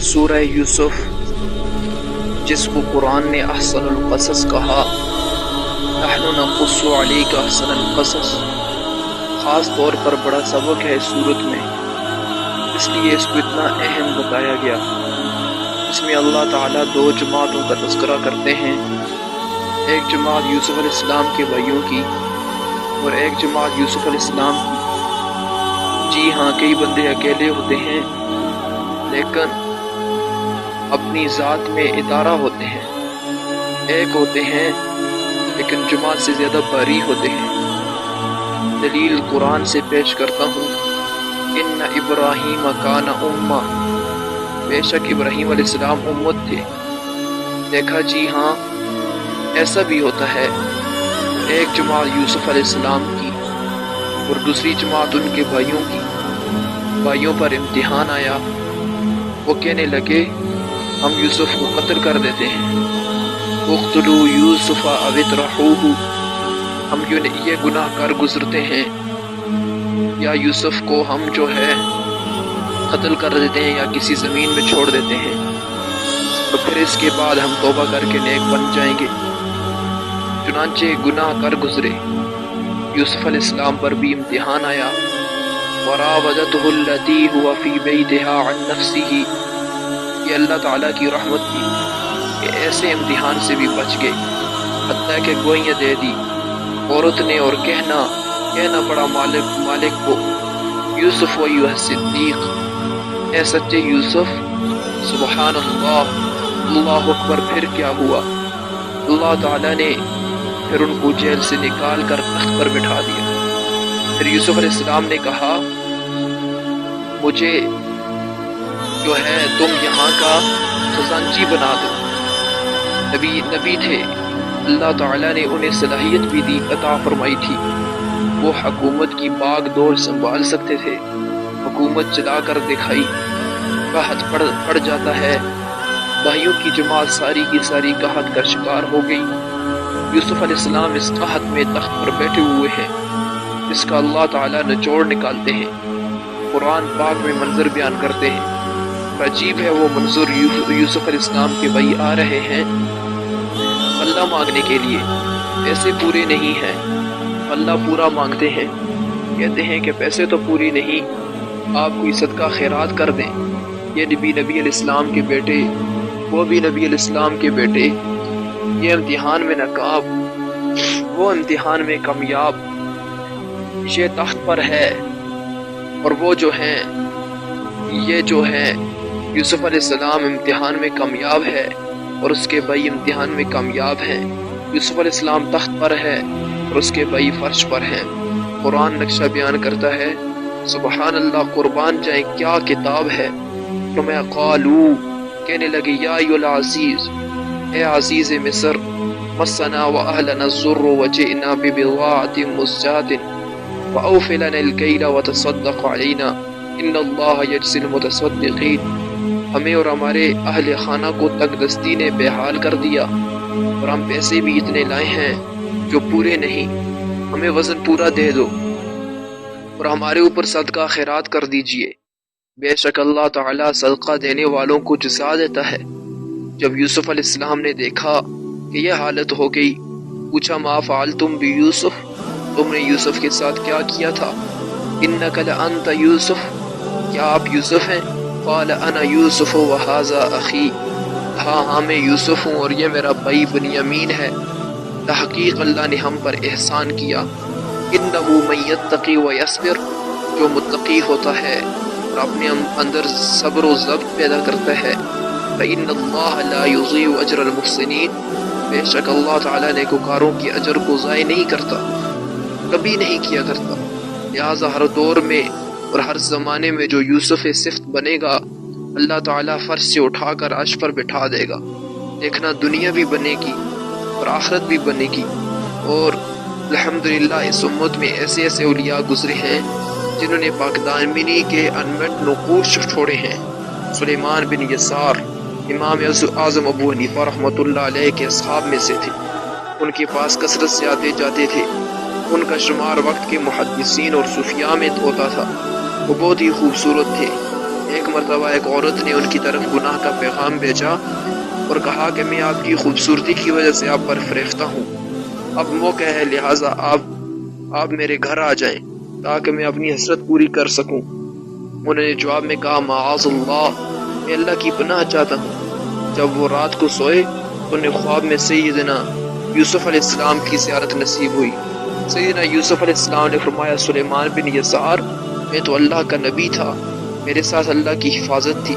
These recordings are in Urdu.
سورہ یوسف، جس کو قرآن نے احسن القصص کہا، نحن نقص علیک احسن القصص، خاص طور پر بڑا سبق ہے اس صورت میں، اس لیے اس کو اتنا اہم بتایا گیا۔ اس میں اللہ تعالیٰ دو جماعتوں کا تذکرہ کرتے ہیں، ایک جماعت یوسف علیہ السلام کے بھائیوں کی اور ایک جماعت یوسف علیہ السلام کی۔ جی ہاں، کئی بندے اکیلے ہوتے ہیں لیکن اپنی ذات میں ادارہ ہوتے ہیں، ایک ہوتے ہیں لیکن جماعت سے زیادہ باری ہوتے ہیں۔ دلیل قرآن سے پیش کرتا ہوں، ان ابراہیم کان امہ، بے شک ابراہیم علیہ السلام امت تھے۔ دیکھا جی ہاں، ایسا بھی ہوتا ہے، ایک جماعت یوسف علیہ السلام کی اور دوسری جماعت ان کے بھائیوں کی۔ بھائیوں پر امتحان آیا، وہ کہنے لگے ہم یوسف کو قتل کر دیتے ہیں، اقتلوا یوسف او اطرحوہ، ہم یہ گناہ کر گزرتے ہیں، یا یوسف کو ہم جو ہے قتل کر دیتے ہیں یا کسی زمین میں چھوڑ دیتے ہیں، اور پھر اس کے بعد ہم توبہ کر کے نیک بن جائیں گے۔ چنانچہ گناہ کر گزرے، یوسف علیہ السلام پر بھی امتحان آیا، وراودته التي هو في بيتها عن نفسه، یہ اللہ تعالیٰ کی رحمت تھی کہ ایسے امتحان سے بھی بچ گئے، حتیٰ کہ گوئیاں دے دی عورت نے، اور کہنا پڑا مالک کو، یوسف و ایھا صدیق، اے سچے یوسف۔ سبحان اللہ، اللہ اکبر۔ پھر کیا ہوا؟ اللہ تعالیٰ نے پھر ان کو جیل سے نکال کر تخت پر بٹھا دیا۔ پھر یوسف علیہ السلام نے کہا مجھے جو ہے تم یہاں کا خزانچی بنا دو۔ نبی تھے، اللہ تعالیٰ نے انہیں صلاحیت بھی دی، عطا فرمائی تھی، وہ حکومت کی باغ دوڑ سنبھال سکتے تھے، حکومت چلا کر دکھائی، قحط پڑ جاتا ہے، بھائیوں کی جماعت ساری کی ساری قحط کا شکار ہو گئی، یوسف علیہ السلام اس قحط میں تخت پر بیٹھے ہوئے ہیں، اس کا اللہ تعالیٰ نچوڑ نکالتے ہیں، قرآن پاک میں منظر بیان کرتے ہیں۔ عجیب ہے وہ منظر، یوسف علیہ السلام کے بھائی آ رہے ہیں اللہ مانگنے کے لیے، پیسے پورے نہیں ہیں، اللہ پورا مانگتے ہیں، کہتے ہیں کہ پیسے تو پوری نہیں، آپ کوئی صدقہ خیرات کر دیں۔ یہ نبی علیہ السلام کے بیٹے، وہ بھی نبی علیہ السلام کے بیٹے، یہ امتحان میں ناکام، وہ امتحان میں کامیاب، یہ تخت پر ہے، اور وہ جو ہیں یہ جو ہیں یوسف علیہ السلام امتحان میں کامیاب ہے اور اس کے بھائی امتحان میں کامیاب ہیں۔ یوسف علیہ السلام تخت پر ہے اور اس کے بھائی فرش پر ہیں۔ قرآن نقشہ بیان کرتا ہے، سبحان اللہ، قربان جائیں کیا کتاب ہے۔ فرمایا قالو، کہنے لگے، یا ایھا العزیز، اے عزیز مصر، مسنا واہلنا الضر وجئنا ببضاعۃ مزجاۃ فاوف لنا الکیل وتصدق علینا ان اللہ یجزی المتصدقین، ہمیں اور ہمارے اہل خانہ کو تنگ دستی نے بے حال کر دیا، اور ہم پیسے بھی اتنے لائے ہیں جو پورے نہیں، ہمیں وزن پورا دے دو اور ہمارے اوپر صدقہ خیرات کر دیجئے۔ بے شک اللہ تعالیٰ صدقہ دینے والوں کو جزا دیتا ہے۔ جب یوسف علیہ السلام نے دیکھا کہ یہ حالت ہو گئی، پوچھا ما فعلتم بیوسف، تم نے یوسف کے ساتھ کیا کیا تھا؟ انک لانت یوسف، کیا آپ یوسف ہیں؟ قال انا یوسف وہذا اخی، ہاں میں یوسف ہوں اور یہ میرا بھائی بنیامین ہے، تحقیق اللہ نے ہم پر احسان کیا، انہ من یتقی ویصبر، جو متقی ہوتا ہے اور اپنے اندر صبر و ضبط پیدا کرتا ہے، فإن اللہ لا یضیع اجر المحسنین، بے شک اللہ تعالیٰ نیکوکاروں کے اجر کو ضائع نہیں کرتا، کبھی نہیں کیا کرتا۔ لہٰذا ہر دور میں اور ہر زمانے میں جو یوسف صفت بنے گا، اللہ تعالیٰ فرش سے اٹھا کر عرش پر بٹھا دے گا۔ دیکھنا، دنیا بھی بنے گی اور آخرت بھی بنے گی، اور الحمدللہ اس امت میں ایسے اولیاء گزرے ہیں جنہوں نے پاک دامنی کے انمٹ نقوش چھوڑے ہیں۔ سلیمان بن یسار امام اعظم ابو حنیفہ رحمۃ اللہ علیہ کے اصحاب میں سے تھے، ان کے پاس کثرت سے آتے جاتے تھے، ان کا شمار وقت کے محدثین اور صوفیاء میں ہوتا تھا، وہ بہت ہی خوبصورت تھے۔ ایک ایک مرتبہ ایک عورت نے ان کی طرف گناہ کا پیغام بھیجا اور کہا کہ میں آپ کی خوبصورتی کی وجہ سے آپ پر فریفتہ ہوں، اب موقع ہے، لہٰذا آپ میرے گھر آ جائیں تاکہ میں اپنی حسرت پوری کر سکوں۔ انہوں نے جواب میں کہا معاذ اللہ، میں اللہ کی پناہ چاہتا ہوں۔ جب وہ رات کو سوئے تو انہیں خواب میں سیدنا یوسف علیہ السلام کی زیارت نصیب ہوئی۔ سیدنا یوسف علیہ السلام نے فرمایا سلیمان بن یسار، میں تو اللہ کا نبی تھا، میرے ساتھ اللہ کی حفاظت تھی،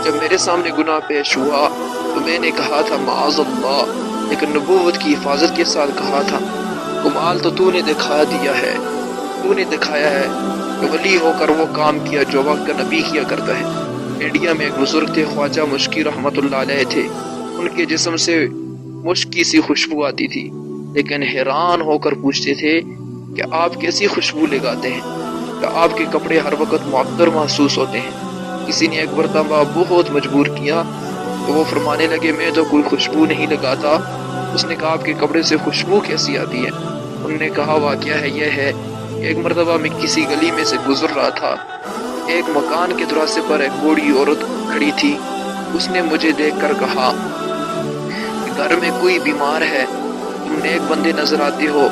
جب میرے سامنے گناہ پیش ہوا تو میں نے کہا تھا معاذ اللہ، لیکن نبوت کی حفاظت کے ساتھ کہا تھا۔ کمال تو نے دکھا دیا ہے، تو نے دکھایا ہے کہ ولی ہو کر وہ کام کیا جو وقت کا نبی کیا کرتا ہے۔ انڈیا میں ایک بزرگ تھے، خواجہ مشکی رحمۃ اللہ علیہ تھے۔ ان کے جسم سے مشکی سی خوشبو آتی تھی، لیکن حیران ہو کر پوچھتے تھے کہ آپ کیسی خوشبو لگاتے ہیں، کہ آپ کے کپڑے ہر وقت معطر محسوس ہوتے ہیں۔ کسی نے ایک مرتبہ بہت مجبور کیا تو وہ فرمانے لگے میں تو کوئی خوشبو نہیں لگاتا۔ اس نے کہا آپ کے کپڑے سے خوشبو کیسی آتی ہے؟ انہوں نے کہا واقعہ ہے یہ ہے، ایک مرتبہ میں کسی گلی میں سے گزر رہا تھا، ایک مکان کے دروازے پر ایک بوڑھی عورت کھڑی تھی۔ اس نے مجھے دیکھ کر کہا کہ گھر میں کوئی بیمار ہے، تم نیک بندے نظر آتے ہو،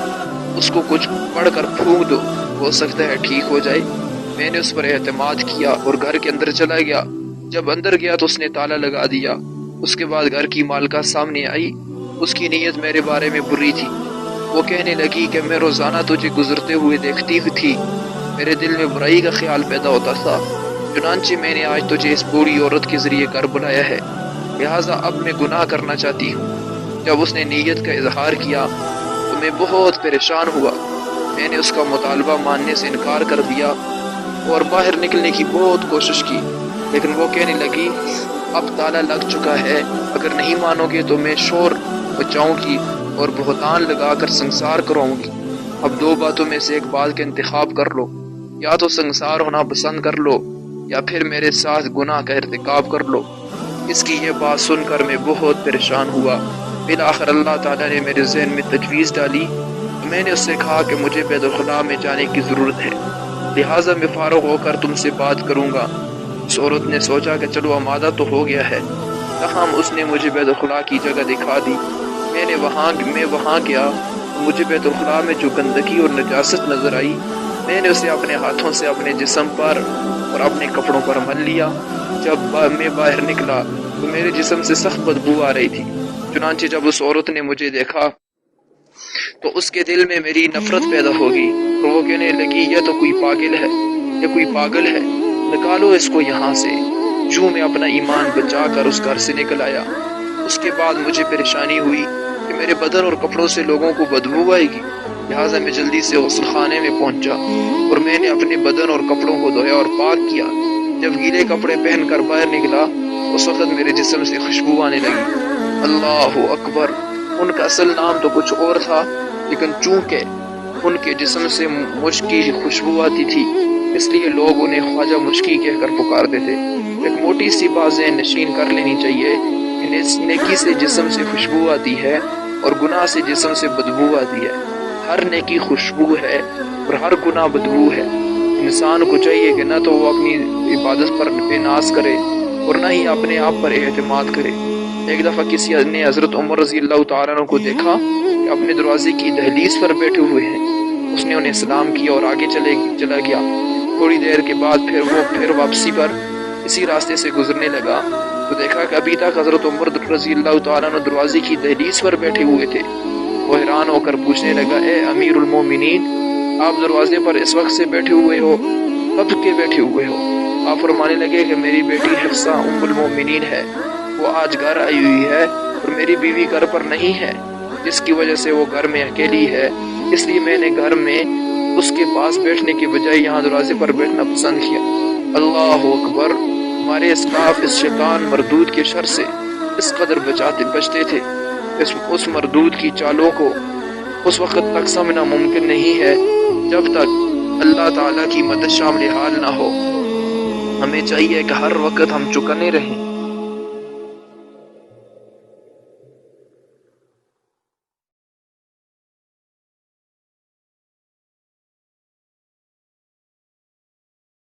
اس کو کچھ پڑھ کر پھونک دو، ہو سکتا ہے ٹھیک ہو جائے۔ میں نے اس پر اعتماد کیا اور گھر کے اندر چلا گیا۔ جب اندر گیا تو اس نے تالا لگا دیا۔ اس کے بعد گھر کی مالکہ سامنے آئی، اس کی نیت میرے بارے میں بری تھی۔ وہ کہنے لگی کہ میں روزانہ تجھے گزرتے ہوئے دیکھتی تھی، میرے دل میں برائی کا خیال پیدا ہوتا تھا، چنانچہ میں نے آج تجھے اس بوڑھی عورت کے ذریعے گھر بلایا ہے، لہٰذا اب میں گناہ کرنا چاہتی ہوں۔ جب اس نے نیت کا اظہار کیا تو میں بہت پریشان ہوا۔ میں نے اس کا مطالبہ ماننے سے انکار کر دیا اور باہر نکلنے کی بہت کوشش کی، لیکن وہ کہنے لگی اب تالا لگ چکا ہے، اگر نہیں مانو گے تو میں شور مچاؤں گی اور بہتان لگا کر سنسار کراؤں گی۔ اب دو باتوں میں سے ایک بات کا انتخاب کر لو، یا تو سنسار ہونا پسند کر لو یا پھر میرے ساتھ گناہ کا ارتکاب کر لو۔ اس کی یہ بات سن کر میں بہت پریشان ہوا۔ بالآخر اللہ تعالیٰ نے میرے ذہن میں تجویز ڈالی تو میں نے اس سے کہا کہ مجھے بیت الخلاء میں جانے کی ضرورت ہے، لہٰذا میں فارغ ہو کر تم سے بات کروں گا۔ اس عورت نے سوچا کہ چلو آمادہ تو ہو گیا ہے، تاہم اس نے مجھے بیت الخلاء کی جگہ دکھا دی۔ میں وہاں گیا تو مجھے بیت الخلاء میں جو گندگی اور نجاست نظر آئی، میں نے اسے اپنے ہاتھوں سے اپنے جسم پر اور اپنے کپڑوں پر مل لیا۔ جب میں باہر نکلا تو میرے جسم سے سخت بدبو آ رہی تھی، چنانچہ جب اس عورت نے مجھے دیکھا تو اس کے دل میں میری نفرت پیدا ہوگی اور وہ کہنے لگی یہ تو کوئی پاگل ہے، نکالو اس کو یہاں سے۔ یوں میں اپنا ایمان بچا کر اس گھر سے نکل آیا۔ اس کے بعد مجھے پریشانی ہوئی کہ میرے بدن اور کپڑوں سے لوگوں کو بدبو آئے گی، لہٰذا میں جلدی سے غسل خانے میں پہنچا اور میں نے اپنے بدن اور کپڑوں کو دھویا اور پاک کیا۔ جب گیلے کپڑے پہن کر باہر نکلا اس وقت میرے جسم سے خوشبو آنے لگی۔ اللہ اکبر! ان کا اصل نام تو کچھ اور تھا، لیکن چونکہ ان کے جسم سے مشکی خوشبو آتی تھی اس لیے لوگ انہیں خواجہ مشکی کہہ کر پکارتے تھے۔ ایک موٹی سی بات ذہن نشین کر لینی چاہیے کہ نیکی سے جسم سے خوشبو آتی ہے اور گناہ سے جسم سے بدبو آتی ہے۔ ہر نیکی خوشبو ہے اور ہر گناہ بدبو ہے۔ انسان کو چاہیے کہ نہ تو وہ اپنی عبادت پر بے ناز کرے اور نہ ہی اپنے آپ پر اعتماد کرے۔ ایک دفعہ کسی نے حضرت عمر رضی اللہ تعالیٰ عنہ کو دیکھا کہ اپنے دروازے کی دہلیز پر بیٹھے ہوئے ہیں۔ اس نے انہیں سلام کیا اور آگے چلا گیا۔ تھوڑی دیر کے بعد پھر واپسی پر اسی راستے سے گزرنے لگا تو دیکھا کہ ابھی تک حضرت عمر رضی اللہ تعالیٰ عنہ دروازے کی دہلیز پر بیٹھے ہوئے تھے۔ وہ حیران ہو کر پوچھنے لگا اے امیر المومنین، آپ دروازے پر اس وقت سے بیٹھے ہوئے ہو، کب کے بیٹھے ہوئے ہو؟ آپ فرمانے لگے کہ میری بیٹی حفصہ ام المومنین ہے، وہ آج گھر آئی ہوئی ہے اور میری بیوی گھر پر نہیں ہے، جس کی وجہ سے وہ گھر میں اکیلی ہے، اس لیے میں نے گھر میں اس کے پاس بیٹھنے کے بجائے یہاں دروازے پر بیٹھنا پسند کیا۔ اللہ اکبر! ہمارے اسلاف اس شیطان مردود کے شر سے اس قدر بچتے تھے، اس مردود کی چالوں کو اس وقت تک سمجھنا ممکن نہیں ہے جب تک اللہ تعالیٰ کی مدد شامل حال نہ ہو۔ ہمیں چاہیے کہ ہر وقت ہم چوکنے رہیں